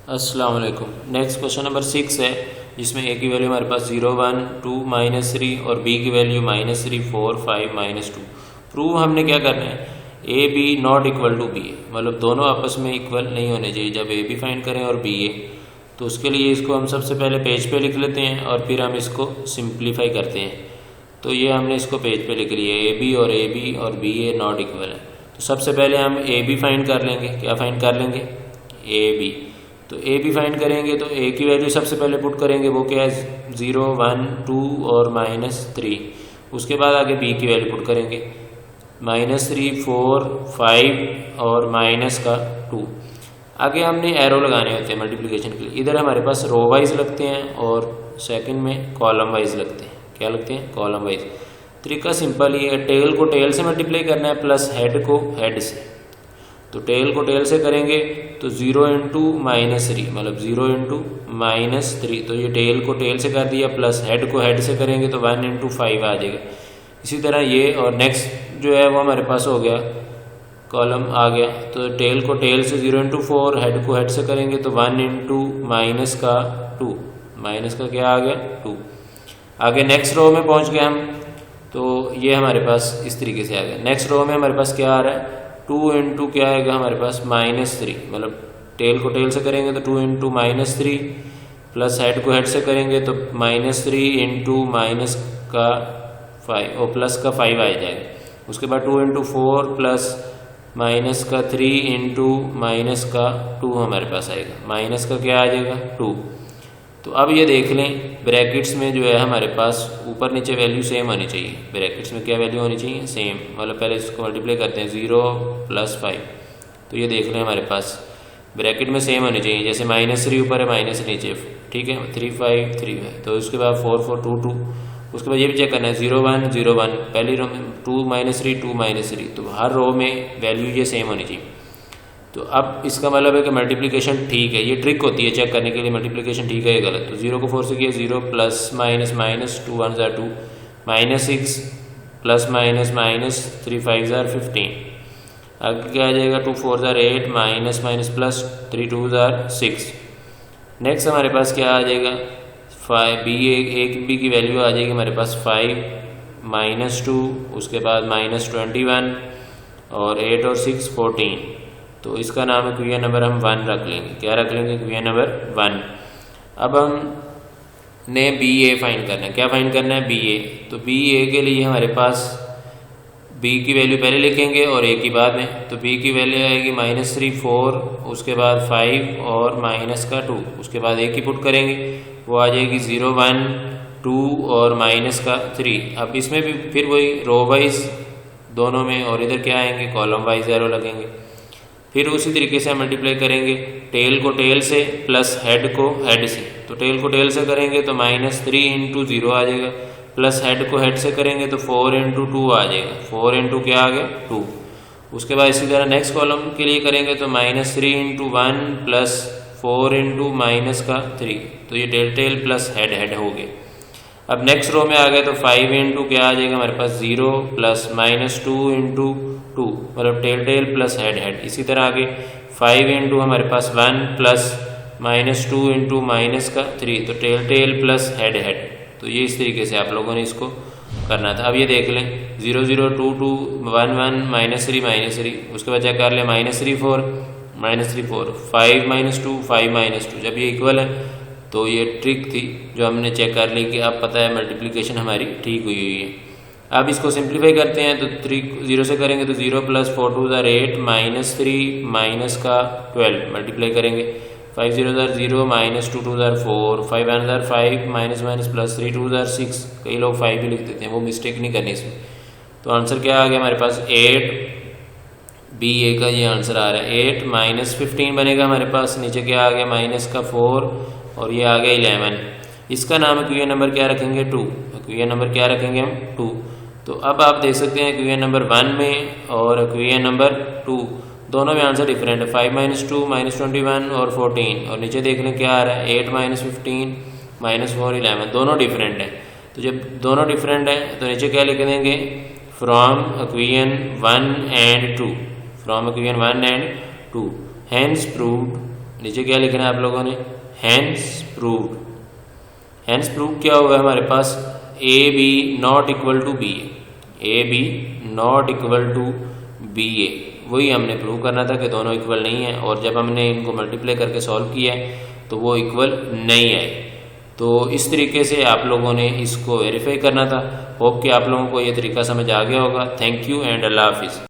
अस्सलाम वालेकुम। Next question number 6 है, जिसमें ए की वैल्यू हमारे पास 0 1 2 -3 और बी की वैल्यू -3 4 5 -2। प्रूव हमने क्या करना है, A B not equal to B A, मतलब दोनों आपस में इक्वल नहीं होने चाहिए जब ए बी फाइंड करें और बी ए। तो उसके लिए इसको हम सबसे पहले पेज पे लिख लेते हैं और फिर हम इसको सिंप्लीफाई करते हैं। तो ये हमने इसको पेज पे लिख लिया, ए बी और बी ए नॉट इक्वल है। तो सबसे पहले हम ए बी फाइंड कर लेंगे। क्या फाइंड कर लेंगे, ए बी। तो ए बी फाइंड करेंगे तो ए की वैल्यू सबसे पहले पुट करेंगे, वो क्या है 0 1 2 और -3। उसके बाद आगे बी की वैल्यू पुट करेंगे -3 4 5 और -2। आगे हमने एरो लगाने होते हैं मल्टीप्लिकेशन के लिए। इधर हमारे पास रो वाइज लगते हैं और सेकंड में कॉलम वाइज लगते हैं। क्या लगते हैं, कॉलम वाइज। तरीका सिंपल ही है, टेल को टेल से मल्टीप्लाई करना है प्लस हेड को हेड से। तो टेल को टेल से करेंगे तो 0 × -3 मतलब 0 × -3। तो ये टेल को टेल से कर दिया, प्लस हेड को हेड से करेंगे तो 1 × 5 आ जाएगा। इसी तरह ये और नेक्स्ट जो है वो हमारे पास हो गया, कॉलम आ गया। तो टेल को टेल से 0 × 4, हेड को हेड से करेंगे तो 1 × -2, माइनस का क्या आ गया 2। आगे नेक्स्ट रो में पहुंच गए हम, तो ये हमारे पास इस तरीके से आ गया। नेक्स्ट रो में हमारे पास क्या आ रहा है, 2 × क्या आएगा हमारे पास -3, मतलब टेल को टेल से करेंगे तो 2 × -3 प्लस हेड को हेड से करेंगे तो -3 × -5 और प्लस का 5 आ जाएगा। उसके बाद 2 × 4 प्लस -3 × -2 हमारे पास आएगा। माइनस का क्या आ जाएगा 2। तो अब ये देख लें, ब्रैकेट्स में जो है हमारे पास ऊपर नीचे वैल्यू सेम होनी चाहिए। ब्रैकेट्स में क्या वैल्यू होनी चाहिए, सेम। मतलब पहले इसको मल्टीप्लाई करते हैं 0 + 5। तो ये देख लें हमारे पास ब्रैकेट में सेम होनी चाहिए। जैसे -3 ऊपर है माइनस नीचे, ठीक है 3 5 3 है। तो उसके बाद 4 4 2 2। उसके बाद ये भी चेक करना है 0 1 0 1, पहली रो में 2 -3 2 -3। तो हर रो में वैल्यू ये सेम होनी चाहिए। तो अब इसका मतलब है कि मल्टीप्लिकेशन ठीक है। ये ट्रिक होती है चेक करने के लिए मल्टीप्लिकेशन ठीक है या गलत। तो 0 को 4 से किया 0 ± -2 1 2 -6 ± -3 5 15। आगे क्या आ जाएगा 2 4 8 -+ 3 2 6। नेक्स्ट हमारे पास क्या आ जाएगा 5 बी, एक बी की वैल्यू आ जाएगी हमारे पास 5 -2, उसके बाद -21 और 8 और 6 14। तो इसका नाम है क्वेश्चन नंबर हम 1 रख लेंगे। क्या रख लेंगे, क्वेश्चन नंबर 1। अब हम ने बी ए फाइंड करना है। क्या फाइंड करना है, बी ए। तो बी ए के लिए हमारे पास बी की वैल्यू पहले लिखेंगे और ए की बाद में। तो बी की वैल्यू आएगी -3 4, उसके बाद 5 और -2। उसके बाद ए की पुट करेंगे, वो आ जाएगी 0 1 2 और -3। अब इसमें भी फिर वही रो वाइज दोनों में, और इधर क्या आएंगे कॉलम वाइज एरो लगेंगे। फिर उसी तरीके से हम मल्टीप्लाई करेंगे टेल को टेल से प्लस हेड को हेड से। तो टेल को टेल से करेंगे तो -3 × 0 आ जाएगा, प्लस हेड को हेड से करेंगे तो 4 × 2 आ जाएगा। 4 × क्या आ गया 2। उसके बाद इसी तरह नेक्स्ट कॉलम के लिए करेंगे तो -3 × 1 प्लस 4 × -3। तो ये टेल प्लस हेड हेड हो गए। अब नेक्स्ट रो में आ गए तो 5 × क्या आ जाएगा हमारे पास 0 प्लस -2 × 2, मतलब टेल प्लस हेड हेड। इसी तरह आगे 5 × हमारे पास 1 प्लस -2 × -3। तो टेल प्लस हेड हेड। तो ये इस तरीके से आप लोगों ने इसको करना था। अब ये देख लें 0 0 2 2 1 1 -3 उसके बाद चेक कर लें -3 4 -3 4 5 -2 5 -2। जब ये इक्वल है तो ये ट्रिक थी जो हमने चेक कर ली कि अब पता है मल्टीप्लिकेशन हमारी ठीक हुई है। अब इसको सिंप्लीफाई करते हैं तो 0 से करेंगे तो 0 + 4 2 8 -3 -12 मल्टीप्लाई करेंगे 5 0 0 -2 2 4 5 1 5 -+ 3 2 6। कई लोग 5 भी लिख देते हैं, वो मिस्टेक नहीं करनी इसमें। तो आंसर क्या आ गया हमारे पास 8, बी ए का ये आंसर आ रहा है 8 -15 बनेगा हमारे पास। नीचे क्या आ गया -4 और ये आ गया 11। इसका नाम है क्वेश्चन नंबर क्या रखेंगे 2। क्वेश्चन नंबर क्या रखेंगे हम 2। तो अब आप देख सकते हैं क्वेश्चन नंबर 1 में और क्वेश्चन नंबर 2 दोनों में आंसर डिफरेंट है। 5 -2 -21 और 14। और नीचे देख लें क्या आ रहा है 8 -15 -4 11, दोनों डिफरेंट है। तो जब दोनों डिफरेंट है तो नीचे क्या लिख देंगे from question 1 and 2, from question 1 and 2 hence proved नीचे क्या लिखना है आप लोगों ने, हैंस प्रूव्ड। हैंस प्रूव क्या होगा हमारे पास, A B not equal to B A, A B not equal to B A, वही हमने प्रूव करना था कि दोनों इक्वल नहीं है, और जब हमने इनको मल्टीप्लाई करके सॉल्व किया है तो वो इक्वल नहीं आए। तो इस तरीके से आप लोगों ने इसको वेरीफाई करना था। होप कि आप लोगों को ये तरीका समझ आ गया होगा। थैंक यू एंड अल्लाह हाफिज़।